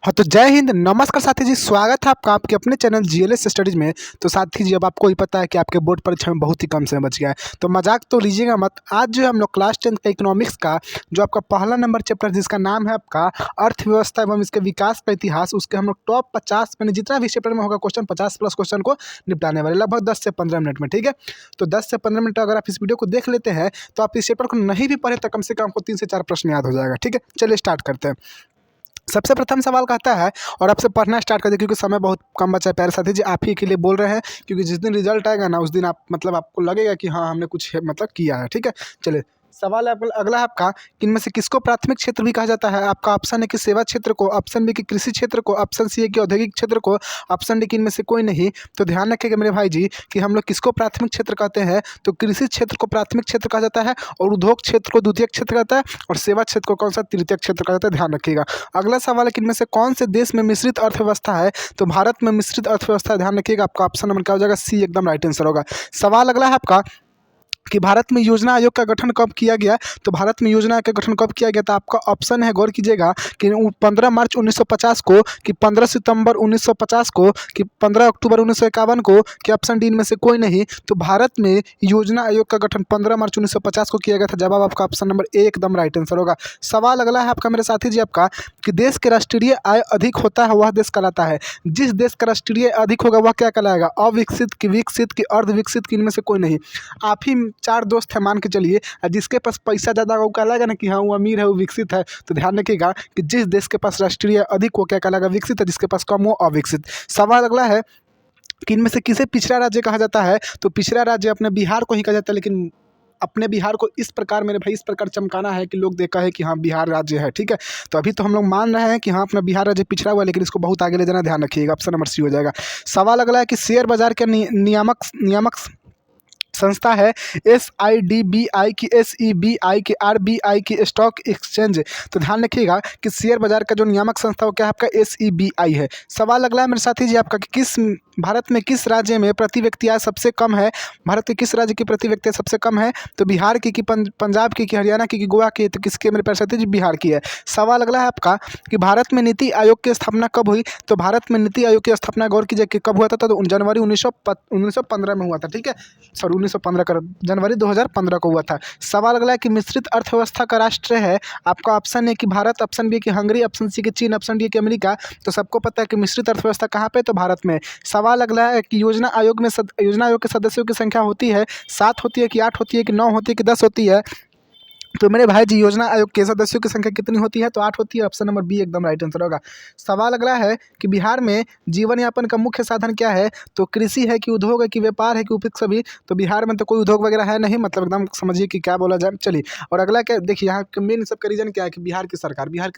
हाँ, तो जय हिंद, नमस्कार साथी जी, स्वागत है आपका आपके अपने चैनल जीएलएस स्टडीज़ में। तो साथी जी, अब आपको ही पता है कि आपके बोर्ड परीक्षा में बहुत ही कम समय बच गया है, तो मजाक तो लीजिएगा मत। आज जो है हम लोग क्लास 10 का इकोनॉमिक्स का जो आपका पहला नंबर चैप्टर जिसका नाम है आपका अर्थव्यवस्था एवं इसके विकास का इतिहास, उसके हम लोग टॉप 50 मैंने जितना भी चैप्टर में होगा क्वेश्चन 50 प्लस क्वेश्चन को निपटाने वाले लगभग 10 से 15 मिनट में। ठीक है, तो 10 से 15 मिनट अगर आप इस वीडियो को देख लेते हैं तो आप इस चैप्टर को नहीं भी पढ़े तो कम से कम आपको 3 से 4 प्रश्न याद हो जाएगा। ठीक है, चलिए स्टार्ट करते हैं। सबसे प्रथम सवाल कहता है, और आपसे पढ़ना स्टार्ट कर दे क्योंकि समय बहुत कम बचा है प्यारे साथी जी, आप ही के लिए बोल रहे हैं क्योंकि जिस दिन रिजल्ट आएगा ना उस दिन आप मतलब आपको लगेगा कि हाँ हमने कुछ मतलब किया है। ठीक है, चलिए सवाल है अगला है आपका, कि इनमें से किसको प्राथमिक क्षेत्र भी कहा जाता है। आपका ऑप्शन है कि सेवा क्षेत्र को, ऑप्शन बी कि कृषि क्षेत्र को, ऑप्शन सी है कि औद्योगिक क्षेत्र को, ऑप्शन डी कि इनमें से कोई नहीं। तो ध्यान रखिएगा मेरे भाई जी कि हम लोग किसको प्राथमिक क्षेत्र कहते हैं, तो कृषि क्षेत्र को प्राथमिक क्षेत्र कहा जाता है, और उद्योग क्षेत्र को द्वितीय क्षेत्र कहता है, और सेवा क्षेत्र को कौन सा तृतीय क्षेत्र कहा जाता है, ध्यान रखिएगा। अगला सवाल है कि इनमें से कौन से देश में मिश्रित अर्थव्यवस्था है, तो भारत में मिश्रित अर्थव्यवस्था है। ध्यान रखिएगा, आपका ऑप्शन नंबर क्या हो जाएगा, सी एकदम राइट आंसर होगा। सवाल अगला है आपका कि भारत में योजना आयोग का गठन कब किया गया, तो भारत में योजना आयोग का गठन कब किया गया, तो आपका ऑप्शन है, गौर कीजिएगा, कि 15 मार्च 1950 को, कि 15 सितंबर 1950 को, कि 15 अक्टूबर 1951 को, कि ऑप्शन डी इनमें से कोई नहीं। तो भारत में योजना आयोग का गठन 15 मार्च 1950 को किया गया था। जवाब आपका ऑप्शन नंबर ए एकदम राइट आंसर होगा। सवाल अगला है आपका मेरे साथी जी आपका, कि देश के राष्ट्रीय आय अधिक होता है वह देश कहलाता है। जिस देश का राष्ट्रीय अधिक होगा वह क्या कहलाएगा, अविकसित की विकसित की अर्धविकसित की, इनमें से कोई नहीं। आप ही 4 दोस्त हैं मान के चलिए, जिसके पास पैसा ज़्यादा होगा वो कहलाएगा ना कि हाँ वो अमीर है, वो विकसित है। तो ध्यान रखिएगा कि जिस देश के पास राष्ट्रीय अधिक वो क्या कहलाएगा, विकसित है, जिसके पास कम वो अविकसित। सवाल अगला है कि इनमें से किसे पिछड़ा राज्य कहा जाता है, तो पिछड़ा राज्य अपने बिहार को ही कहा जाता है, लेकिन अपने बिहार को इस प्रकार मेरे भाई इस प्रकार चमकाना है कि लोग देखा है कि हाँ बिहार राज्य है। ठीक है, तो अभी तो हम लोग मान रहे हैं कि हाँ अपना बिहार राज्य पिछड़ा हुआ है, लेकिन इसको बहुत आगे ले जाना, ध्यान रखिएगा, ऑप्शन नंबर सी हो जाएगा। सवाल अगला है कि शेयर बाजार के नियामक संस्था है SIDBI की, SEBI की, RBI की, स्टॉक एक्सचेंज। तो ध्यान रखिएगा कि शेयर बाजार का जो नियामक संस्था वो क्या है, आपका SEBI है। सवाल अगला है मेरे साथी जी आपका, कि भारत में किस राज्य में प्रति व्यक्ति आय सबसे कम है। भारत के किस राज्य की प्रति व्यक्ति आय सबसे कम है, तो बिहार की, कि पंजाब की, कि हरियाणा की, कि गोवा की, तो किसके मेरे प्यारे साथी जी, बिहार की है। सवाल अगला है आपका, कि भारत में नीति आयोग की स्थापना कब हुई, तो भारत में नीति आयोग की स्थापना गौर कीजिए कि कब हुआ था, तो जनवरी 1915 में हुआ था। ठीक है, सॉरी 1915 का, जनवरी 2015 को हुआ था। सवाल अगला है कि मिश्रित अर्थव्यवस्था का राष्ट्र है, आपका ऑप्शन है कि भारत, ऑप्शन बी कि हंगरी, ऑप्शन सी कि चीन, ऑप्शन डी कि अमेरिका। तो सबको पता है कि मिश्रित अर्थव्यवस्था कहाँ पे, तो भारत में। सवाल अगला है कि योजना आयोग के सदस्यों की संख्या होती है 7 होती है, कि 8 होती है, कि 9 होती है, कि 10 होती है। तो मेरे भाई जी योजना आयोग के सदस्यों की संख्या कितनी होती है, तो 8 होती है, ऑप्शन नंबर बी एकदम राइट आंसर होगा। सवाल अगला है कि बिहार में जीवन यापन का मुख्य साधन क्या है, तो कृषि है, कि उद्योग है, कि व्यापार है, कि उपयुक्त सभी। तो बिहार में तो कोई उद्योग वगैरह है नहीं, मतलब एकदम समझिए कि क्या बोला जाए। चलिए, और अगला क्या देखिए, यहाँ मेन सबका रीजन क्या है कि बिहार की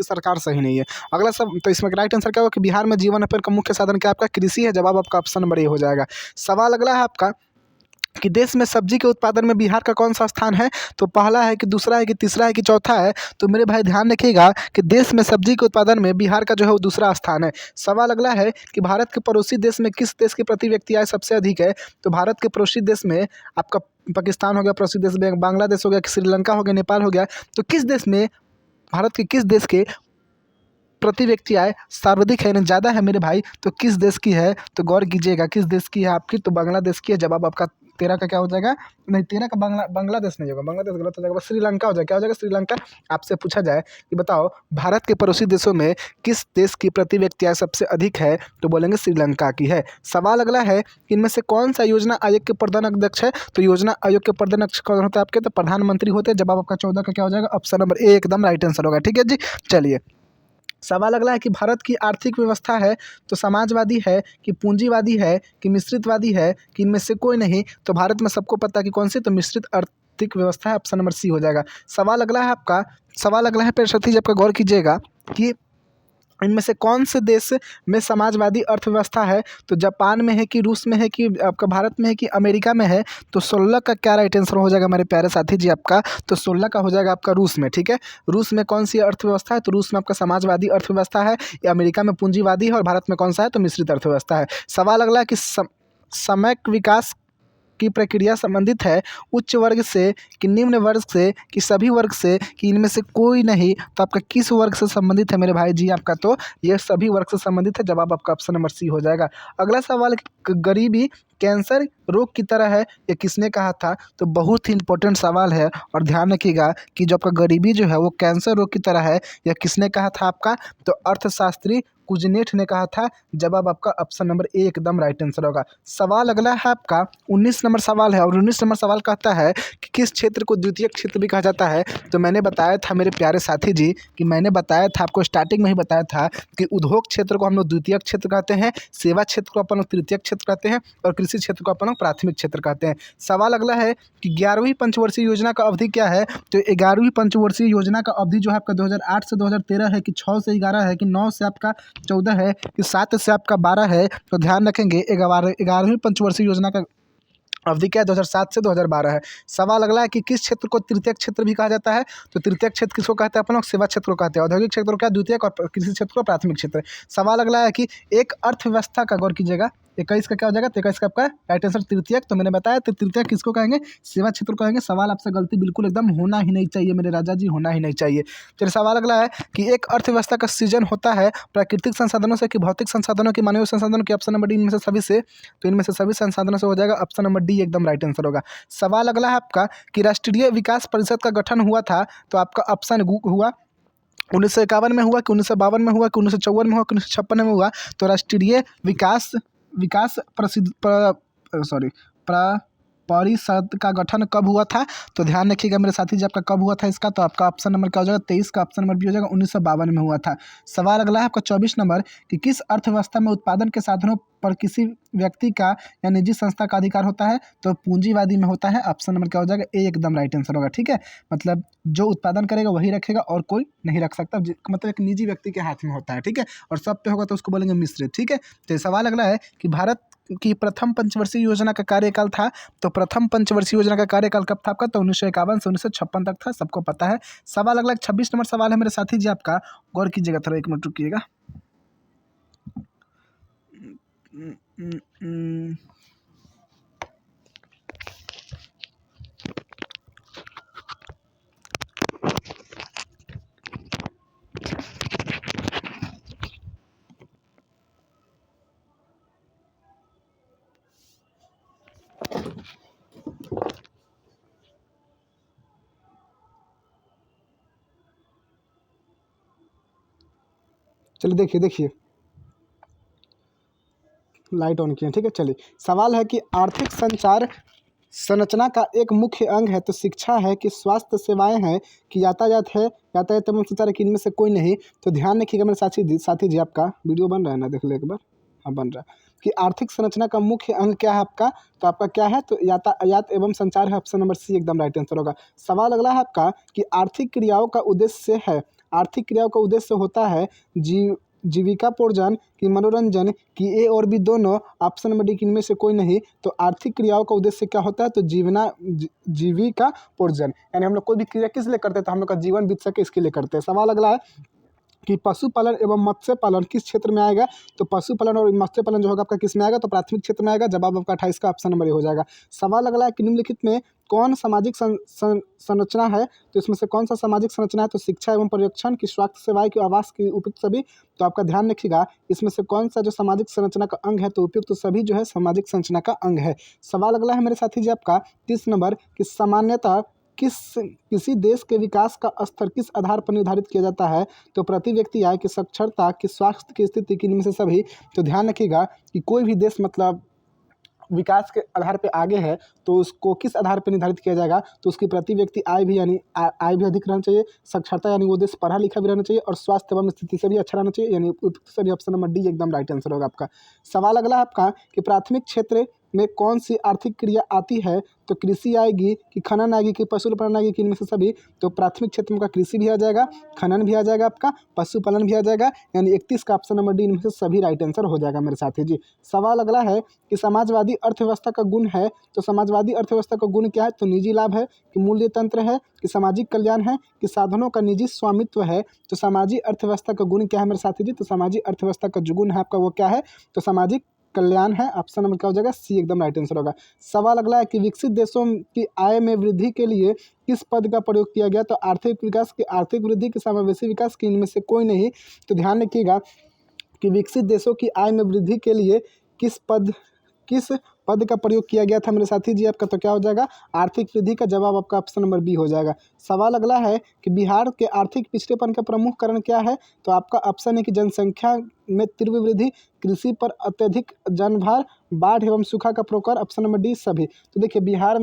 सरकार सही नहीं है। अगला सब तो इसमें राइट आंसर क्या होगा, कि बिहार में जीवन यापन का मुख्य साधन क्या आपका कृषि है। जवाब आपका ऑप्शन नंबर ए हो जाएगा। सवाल अगला है आपका, कि देश में सब्जी के उत्पादन में बिहार का कौन सा स्थान है, तो पहला है, कि दूसरा है, कि तीसरा है, कि चौथा है। तो मेरे भाई ध्यान रखिएगा कि देश में सब्जी के उत्पादन में बिहार का जो है वो दूसरा स्थान है। सवाल अगला है कि भारत के पड़ोसी देश में किस देश की प्रति व्यक्ति आय सबसे अधिक है, तो भारत के पड़ोसी देश में आपका पाकिस्तान हो गया पड़ोसी देश में, बांग्लादेश हो गया, श्रीलंका हो गया, नेपाल हो गया। तो किस देश में, भारत के किस देश के प्रति व्यक्ति आय सर्वाधिक है, ज़्यादा है मेरे भाई, तो किस देश की है, तो गौर कीजिएगा किस देश की है आपकी, तो बांग्लादेश की है। जवाब आपका 13 का क्या हो जाएगा, नहीं 13 का बांग्लादेश नहीं होगा, बांग्लादेश गलत हो जाएगा, श्रीलंका हो जाएगा। क्या हो जाएगा, श्रीलंका। आपसे पूछा जाए कि बताओ भारत के पड़ोसी देशों में किस देश की प्रति व्यक्ति आय सबसे अधिक है, तो बोलेंगे श्रीलंका की है। सवाल अगला है कि इनमें से कौन सा योजना आयोग के प्रधान अध्यक्ष है, तो योजना आयोग के प्रधान अध्यक्ष कौन होता है आपके, तो प्रधानमंत्री होते हैं। जवाब आपका 14 का क्या हो जाएगा, ऑप्शन नंबर ए एकदम राइट आंसर होगा। ठीक है जी, चलिए सवाल अगला है कि भारत की आर्थिक व्यवस्था है, तो समाजवादी है, कि पूंजीवादी है, कि मिश्रितवादी है, कि इनमें से कोई नहीं। तो भारत में सबको पता है कि कौन सी, तो मिश्रित आर्थिक व्यवस्था है, ऑप्शन नंबर सी हो जाएगा। सवाल अगला है आपका, सवाल अगला है पेश सतीश आपका, गौर कीजिएगा कि इनमें से कौन से देश में समाजवादी अर्थव्यवस्था है, तो जापान में है, कि रूस में है, कि आपका भारत में है, कि अमेरिका में है। तो 16 का क्या राइट आंसर हो जाएगा हमारे प्यारे साथी जी आपका, तो 16 का हो जाएगा आपका रूस में। ठीक है, रूस में कौन सी अर्थव्यवस्था है, तो रूस में आपका समाजवादी अर्थव्यवस्था है, या अमेरिका में पूंजीवादी है, और भारत में कौन सा है, तो मिश्रित अर्थव्यवस्था है। सवाल अगला है कि समयक विकास की प्रक्रिया संबंधित है उच्च वर्ग से कि निम्न वर्ग से कि सभी वर्ग से कि इनमें से कोई नहीं, तो आपका किस वर्ग से संबंधित है मेरे भाई जी आपका? तो ये सभी वर्ग से संबंधित है। जवाब आपका ऑप्शन नंबर सी हो जाएगा। अगला सवाल, गरीबी कैंसर रोग की तरह है, ये किसने कहा था? तो बहुत ही इंपॉर्टेंट सवाल है और ध्यान रखिएगा कि जो आपका गरीबी जो है वो कैंसर रोग की तरह है, यह किसने कहा था आपका? तो अर्थशास्त्री कुजनेट ने कहा था। जवाब आपका ऑप्शन नंबर ए एकदम राइट आंसर होगा। सवाल अगला है आपका 19 नंबर सवाल है और 19 नंबर सवाल कहता है कि किस क्षेत्र को द्वितीयक क्षेत्र भी कहा जाता है? तो मैंने बताया था मेरे प्यारे साथी जी कि मैंने बताया था आपको, स्टार्टिंग में ही बताया था कि उद्योग क्षेत्र को हम लोग द्वितीयक क्षेत्र कहते हैं, सेवा क्षेत्र को अपन लोग तृतीयक क्षेत्र कहते हैं और कृषि क्षेत्र को अपन लोग प्राथमिक क्षेत्र कहते हैं। सवाल अगला है कि 11वीं पंचवर्षीय योजना का अवधि क्या है? तो 11वीं पंचवर्षीय योजना का अवधि जो है आपका 2008 से 2013 है कि 6 से 11 है कि 9 से आपका 14 है कि 7 से आपका 12 है? तो ध्यान रखेंगे 11वीं पंचवर्षीय योजना का अवधि क्या है? 2007 से 2012 है। सवाल अगला है कि किस क्षेत्र को तृतीयक क्षेत्र भी कहा जाता है? तो तृतीयक क्षेत्र किसको कहते हैं अपन लोग? सेवा क्षेत्र को कहते हैं। औद्योगिक क्षेत्र को क्या? द्वितीयक, और कृषि क्षेत्र को प्राथमिक क्षेत्र। सवाल अगला है कि एक अर्थव्यवस्था का, गौर कीजिएगा, 21 का क्या हो जाएगा? तो 21 का आपका राइट आंसर तृतीयक। तो मैंने बताया तो तृतीयक किसको कहेंगे? सेवा क्षेत्र को कहेंगे। सवाल आपसे गलती बिल्कुल एकदम होना ही नहीं चाहिए मेरे राजा जी, होना ही नहीं चाहिए। चलिए सवाल अगला है कि एक अर्थव्यवस्था का सृजन होता है प्राकृतिक संसाधनों से कि भौतिक संसाधनों की, मानवीय संसाधनों की? ऑप्शन नंबर डी इनमें से सभी से। तो इनमें से सभी संसाधनों से हो जाएगा। ऑप्शन नंबर डी एकदम राइट आंसर होगा। सवाल अगला है आपका कि राष्ट्रीय विकास परिषद का गठन हुआ था, तो आपका ऑप्शन हुआ 1951 में हुआ कि 1952 में हुआ कि 1954 में हुआ कि 1956 में हुआ? तो राष्ट्रीय विकास विकास प्रसिद्ध सॉरी परिषद का गठन कब हुआ था? तो ध्यान रखिएगा मेरे साथी जी, आपका कब हुआ था इसका? तो आपका ऑप्शन नंबर क्या हो जाएगा? 23 का ऑप्शन नंबर भी हो जाएगा। 1952 में हुआ था। सवाल अगला है आपका 24 नंबर कि किस अर्थव्यवस्था में उत्पादन के साधनों पर किसी व्यक्ति का या निजी संस्था का अधिकार होता है? तो पूंजीवादी में होता है। ऑप्शन नंबर क्या हो जाएगा? ए एकदम राइट आंसर होगा। ठीक है, मतलब जो उत्पादन करेगा वही रखेगा और कोई नहीं रख सकता, मतलब एक निजी व्यक्ति के हाथ में होता है। ठीक है, और सब पे होगा तो उसको बोलेंगे मिश्रित। ठीक है, तो सवाल अगला है कि भारत की प्रथम पंचवर्षीय योजना का कार्यकाल था, तो प्रथम पंचवर्षीय योजना का कार्यकाल कब था आपका? तो 1951 से 1956 तक था, सबको पता है। सवाल अगला 26 नंबर सवाल है मेरे साथी जी आपका, गौर कीजिएगा, थोड़ा 1 मिनट रुकिएगा। चलिए देखिए लाइट ऑन किया। ठीक है, चलिए सवाल है कि आर्थिक संचार संरचना का एक मुख्य अंग है, तो शिक्षा है कि स्वास्थ्य सेवाएं हैं कि यातायात है, यातायात एवं संचार है कि इनमें से कोई नहीं? तो ध्यान रखिएगा मेरे साथी जी आपका वीडियो बन रहा है ना, देख लो एक बार। हाँ बन रहा है कि आर्थिक संरचना का मुख्य अंग क्या है आपका? तो आपका क्या है? तो यातायात एवं संचार है। ऑप्शन नंबर सी एकदम राइट आंसर होगा। सवाल अगला है आपका कि आर्थिक क्रियाओं का उद्देश्य है, आर्थिक क्रियाओं का उद्देश्य होता है जीविकापोर्जन की मनोरंजन की? ए और बी दोनों। ऑप्शन नंबर डी की इनमें से कोई नहीं। तो आर्थिक क्रियाओं का उद्देश्य क्या होता है? तो जीविकापोर्जन, यानी हम लोग कोई भी क्रिया किस लिए करते हैं? तो हम लोग का जीवन बीत सके इसके लिए करते हैं। सवाल अगला है कि पशुपालन एवं मत्स्य पालन किस क्षेत्र में आएगा? तो पशुपालन और मत्स्य पालन जो होगा आपका किस में आएगा? तो प्राथमिक क्षेत्र में आएगा। जवाब आपका 28 का ऑप्शन नंबर ए हो जाएगा। सवाल अगला है कि निम्नलिखित में कौन सामाजिक संरचना है? तो इसमें से कौन सा सामाजिक संरचना है? तो शिक्षा एवं पर्यवेक्षण की, स्वास्थ्य सेवाएं की, आवास की, उपयुक्त सभी? तो आपका ध्यान रखिएगा इसमें से कौन सा जो सामाजिक संरचना का अंग है? तो उपयुक्त सभी जो है सामाजिक संरचना का अंग है। सवाल अगला है मेरे साथी जी आपका 30 नंबर कि सामान्यतः किसी देश के विकास का स्तर किस आधार पर निर्धारित किया जाता है? तो प्रति व्यक्ति आय की, साक्षरता की, स्वास्थ्य की स्थिति की, इनमें से सभी? तो ध्यान रखिएगा कि कोई भी देश मतलब विकास के आधार पे आगे है तो उसको किस आधार पे निर्धारित किया जाएगा? तो उसकी प्रति व्यक्ति आय भी, यानी आय भी अधिक रहना चाहिए, साक्षरता यानी वो देश पढ़ा लिखा भी रहना चाहिए, और स्वास्थ्य एवं स्थिति से भी अच्छा रहना चाहिए, यानी उपयुक्त सभी। ऑप्शन नंबर डी एकदम राइट आंसर होगा आपका। सवाल अगला है आपका कि प्राथमिक क्षेत्र में कौन सी आर्थिक क्रिया आती है? तो कृषि आएगी कि खनन आएगी कि पशुपालन आएगी कि इनमें से सभी? तो प्राथमिक क्षेत्र में का कृषि भी आ जाएगा, खनन भी आ जाएगा, आपका पशुपालन भी आ जाएगा, यानी 31 का ऑप्शन नंबर डी इनमें से सभी राइट आंसर हो जाएगा मेरे साथी जी। सवाल अगला है कि समाजवादी अर्थव्यवस्था का गुण है, तो समाजवादी अर्थव्यवस्था का गुण क्या है? तो निजी लाभ है कि मूल्य तंत्र है कि सामाजिक कल्याण है कि साधनों का निजी स्वामित्व है? तो सामाजिक अर्थव्यवस्था का गुण क्या है मेरे साथी जी? तो सामाजिक अर्थव्यवस्था का जो गुण है आपका वो क्या है? तो सामाजिक कल्याण है। ऑप्शन नंबर क्या हो जाएगा, सी एकदम राइट आंसर होगा। सवाल अगला है कि विकसित देशों की आय में वृद्धि के लिए किस पद का प्रयोग किया गया? तो आर्थिक विकास की आर्थिक वृद्धि की समावेशी विकास की इनमें से कोई नहीं। तो ध्यान रखिएगा कि विकसित देशों की आय में वृद्धि के लिए किस पद का प्रयोग किया गया था मेरे साथी जी आपका? तो क्या हो जाएगा, आर्थिक वृद्धि का जवाब आपका ऑप्शन नंबर बी हो जाएगा। सवाल अगला है कि बिहार के आर्थिक पिछड़ेपन का प्रमुख कारण क्या है? तो आपका ऑप्शन है कि जनसंख्या में तीव्र वृद्धि, कृषि पर अत्यधिक जनभार, बाढ़ एवं सूखा का प्रकोप। ऑप्शन नंबर डी सभी। तो देखिए बिहार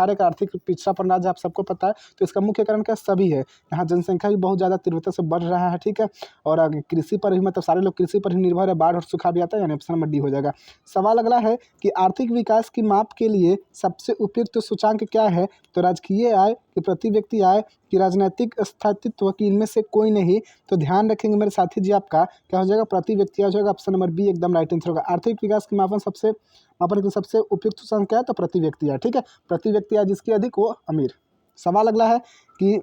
एक आर्थिक पिछड़ापन राज्य आप सबको पता है, तो इसका मुख्य कारण क्या, सभी है। यहाँ जनसंख्या भी बहुत ज़्यादा तीव्रता से बढ़ रहा है, ठीक है। और आगे कृषि पर भी, मतलब सारे लोग कृषि पर ही निर्भर है, बाढ़ और सूखा भी आता है, यानी ऑप्शन नंबर डी हो जाएगा। सवाल अगला है कि आर्थिक विकास की माप के लिए सबसे उपयुक्त सूचांक क्या है? तो राजकीय आय कि प्रति व्यक्ति आय कि राजनीतिक स्थायित्व की इनमें से कोई नहीं। तो ध्यान रखेंगे मेरे साथी जी आपका क्या हो जाएगा, प्रति व्यक्ति हो जाएगा। ऑप्शन नंबर बी एकदम राइट आंसर होगा। आर्थिक विकास की मापन के सबसे उपयुक्त सूचांक क्या है? तो प्रति व्यक्ति आय, ठीक है। प्रति व्यक्ति आय जिसकी अधिक वो अमीर। सवाल अगला है कि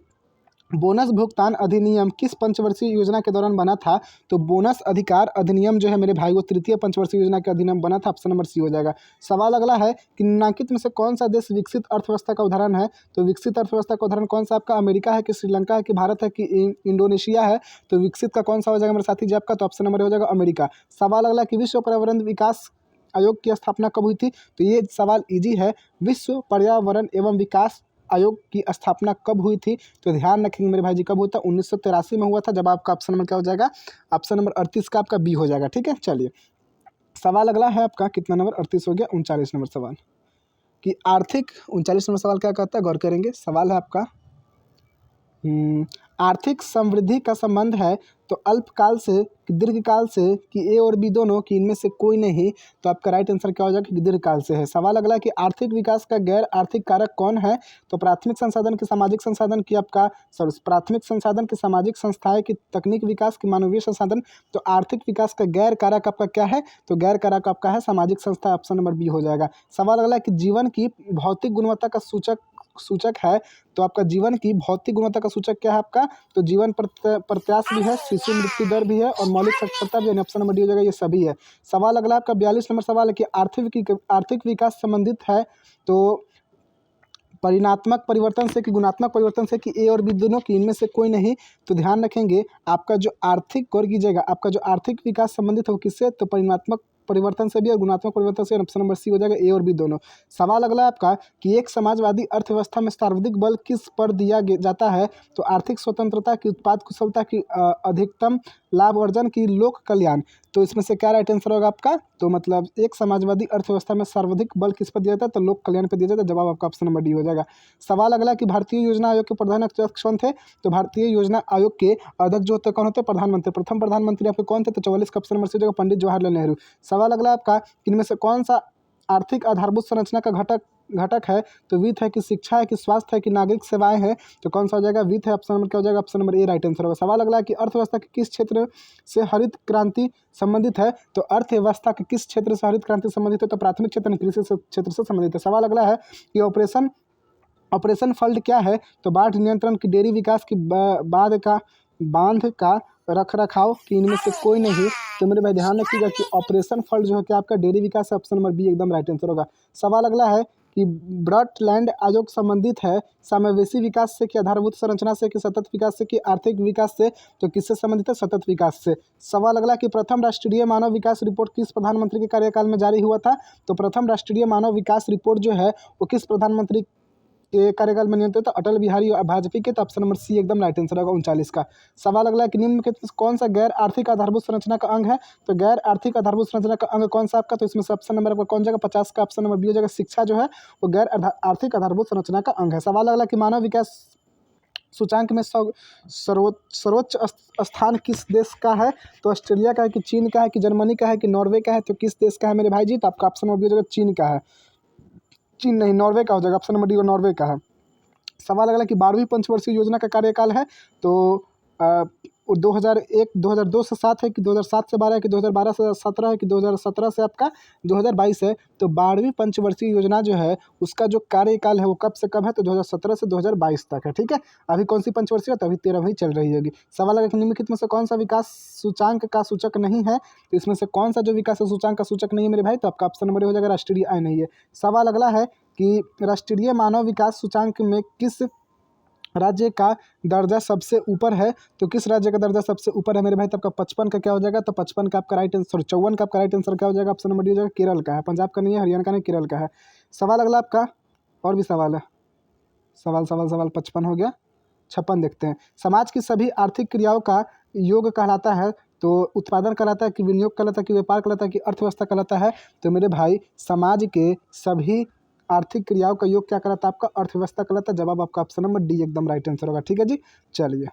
बोनस भुगतान अधिनियम किस पंचवर्षीय योजना के दौरान बना था? तो बोनस अधिकार अधिनियम जो है मेरे भाई, वो तृतीय पंचवर्षीय योजना के अधिनियम बना था। ऑप्शन नंबर सी हो जाएगा। सवाल अगला है कि निम्नलिखित में से कौन सा देश विकसित अर्थव्यवस्था का उदाहरण है? तो विकसित अर्थव्यवस्था का उदाहरण कौन सा आपका, अमेरिका है कि श्रीलंका है कि भारत है कि इंडोनेशिया है? तो विकसित का कौन सा हो जाएगा मेरे साथी जी आपका? तो ऑप्शन नंबर हो जाएगा अमेरिका। सवाल अगला कि विश्व पर्यावरण विकास आयोग की स्थापना कब हुई थी? तो ये सवाल इजी है। विश्व पर्यावरण एवं विकास आयोग की स्थापना कब हुई थी? तो ध्यान रखेंगे मेरे भाई जी, कब हुआ था? 1983 में हुआ था। जब आपका ऑप्शन नंबर क्या हो जाएगा, ऑप्शन नंबर 38 का आपका बी हो जाएगा, ठीक है। चलिए सवाल अगला है आपका, कितना नंबर, 38 हो गया, 39 नंबर सवाल कि आर्थिक 39 नंबर सवाल क्या कहता है, गौर करेंगे। सवाल है आपका आर्थिक समृद्धि का संबंध है तो अल्पकाल से कि दीर्घकाल से कि ए और बी दोनों की इनमें से कोई नहीं। तो आपका राइट आंसर क्या हो जाएगा कि दीर्घकाल से है। सवाल अगला कि आर्थिक विकास का गैर आर्थिक कारक कौन है? तो प्राथमिक संसाधन की, सामाजिक संसाधन की, आपका प्राथमिक संसाधन की, सामाजिक संस्थाएं की, तकनीक विकास की, मानवीय संसाधन। तो आर्थिक विकास का गैर कारक आपका क्या है? तो गैर कारक आपका है सामाजिक संस्था। ऑप्शन नंबर बी हो जाएगा। सवाल अगला कि जीवन की भौतिक गुणवत्ता का सूचक है। तो आपका जीवन की भौतिक गुणवत्ता का सूचक क्या है आपका? तो जीवन प्रत्याशा भी है, शिशु मृत्यु दर भी है और मौलिक साक्षरता भी है। ऑप्शन नंबर डी हो जाएगा, ये सभी है। सवाल अगला आपका 42 नंबर सवाल है कि आर्थिक विकास संबंधित है तो परिणात्मक परिवर्तन से कि गुणात्मक परिवर्तन से कि ए और बी दोनों की इनमें से कोई नहीं। तो ध्यान रखेंगे आपका जो आर्थिक, गौर कीजिएगा, आपका जो आर्थिक विकास संबंधित है वो किससे? तो परिणात्मक परिवर्तन से भी और गुणात्मक परिवर्तन से। ऑप्शन नंबर सी हो जाएगा, ए और बी दोनों। सवाल अगला आपका कि एक समाजवादी अर्थव्यवस्था में सर्वाधिक बल किस पर दिया जाता है? तो आर्थिक स्वतंत्रता की, उत्पाद कुशलता की, अधिकतम लाभ अर्जन की, लोक कल्याण। तो इसमें से क्या राइट आंसर होगा आपका? तो मतलब एक समाजवादी अर्थव्यवस्था में सर्वाधिक बल किस पर दिया जाता है? तो लोक कल्याण पर दिया जाता है। जवाब आपका ऑप्शन नंबर डी हो जाएगा। सवाल अगला कि भारतीय योजना आयोग के प्रधान अध्यक्ष कौन थे? तो भारतीय योजना आयोग के अध्यक्ष जो होते कौन होते? प्रधानमंत्री। प्रथम प्रधानमंत्री आपके कौन थे? तो 44 का ऑप्शन नंबर सी हो जाएगा, पंडित जवाहरलाल नेहरू। सवाल अगला आपका इनमें से कौन सा आर्थिक आधारभूत संरचना का घटक है? तो वित्त है कि शिक्षा है कि स्वास्थ्य है कि नागरिक सेवाएं हैं? तो कौन सा हो जाएगा? वित्त है। ऑप्शन नंबर क्या हो जाएगा? Option number A right answer होगा। सवाल अगला कि अर्थव्यवस्था के किस क्षेत्र से हरित क्रांति संबंधित है? तो अर्थव्यवस्था के किस क्षेत्र से हरित क्रांति संबंधित है? तो प्राथमिक क्षेत्र, कृषि क्षेत्र से संबंधित है। सवाल अगला है कि ऑपरेशन फ्लड क्या है? तो बाढ़ नियंत्रण की, डेयरी विकास की, बांध का रखरखाव की इनमें से कोई नहीं। तो मेरे भाई ध्यान रखिएगा कि ऑपरेशन फ्लड जो है क्या आपका डेयरी विकास है। ऑप्शन नंबर बी एकदम राइट आंसर होगा। सवाल अगला है कि ब्रॉडलैंड आयोग संबंधित है समावेशी विकास से कि आधारभूत संरचना से कि सतत विकास से कि आर्थिक विकास से? तो किससे संबंधित है? सतत विकास से। सवाल अगला कि प्रथम राष्ट्रीय मानव विकास रिपोर्ट किस प्रधानमंत्री के कार्यकाल में जारी हुआ था? तो प्रथम राष्ट्रीय मानव विकास रिपोर्ट जो है वो किस प्रधानमंत्री के कार्यकाल में नियंत्रित था? अटल बिहारी वाजपेयी के। तो ऑप्शन नंबर सी एकदम राइट आंसर होगा 39 का। सवाल अगला कि निम्न में कौन सा गैर आर्थिक आधारभूत संरचना का अंग है? तो गैर आर्थिक आधारभूत संरचना का अंग कौन सा आपका? तो इसमें से ऑप्शन नंबर आपका कौन जाएगा? 50 का ऑप्शन नंबर बी हो जाएगा। शिक्षा जो है वो गैर आर्थिक आधारभूत संरचना का अंग है। सवाल अगला कि मानव विकास सूचांक में सर्वोच्च स्थान किस देश का है? तो ऑस्ट्रेलिया का है कि चीन का है कि जर्मनी का है कि नॉर्वे का है? तो किस देश का है मेरे भाई जी? तो आपका ऑप्शन नंबर बी हो जाएगा, चीन का है। चीन नहीं, नॉर्वे का हो जाएगा। ऑप्शन नंबर डी नॉर्वे का है। सवाल अगला कि 12वीं पंचवर्षीय योजना का कार्यकाल है तो 2001 2002 से 7 है कि 2007 से 12 है कि 2012 से 17 है कि 2017 से आपका 2022 है। तो 12वीं पंचवर्षीय योजना जो है उसका जो कार्यकाल है वो कब से कब है, तो 2017 से 2022 तक है। ठीक है, अभी कौन सी पंचवर्षीय है, तो अभी 13वीं चल रही होगी। सवाल अगर निम्नलिखित में से कौन सा विकास सूचांक का सूचक नहीं है, तो इसमें से कौन सा जो विकास सूचांक का सूचक नहीं है मेरे भाई, तो आपका ऑप्शन नंबर हो जाएगा राष्ट्रीय आय नहीं है। सवाल अगला है कि राष्ट्रीय मानव विकास सूचांक में किस राज्य का दर्जा सबसे ऊपर है, तो किस राज्य का दर्जा सबसे ऊपर है मेरे भाई, तो आपका 55 का क्या हो जाएगा, तो 55 का आपका राइट आंसर, 54 का आपका राइट आंसर क्या हो जाएगा, ऑप्शन नंबर डी हो जाएगा केरल का है। पंजाब का नहीं है, हरियाणा का नहीं, केरल का है। सवाल अगला आपका, और भी सवाल है, सवाल 55 हो गया। 56 देखते हैं। समाज की सभी आर्थिक क्रियाओं का योग कहलाता है, तो उत्पादन कहलाता है कि विनियोग कहलाता है कि व्यापार कहलाता है कि अर्थव्यवस्था कहलाता है, तो मेरे भाई समाज के सभी आर्थिक क्रियाओं का योग क्या कहलाता है, आपका अर्थव्यवस्था कहलाता है। जवाब आपका ऑप्शन नंबर डी एकदम राइट आंसर होगा। ठीक है जी, चलिए।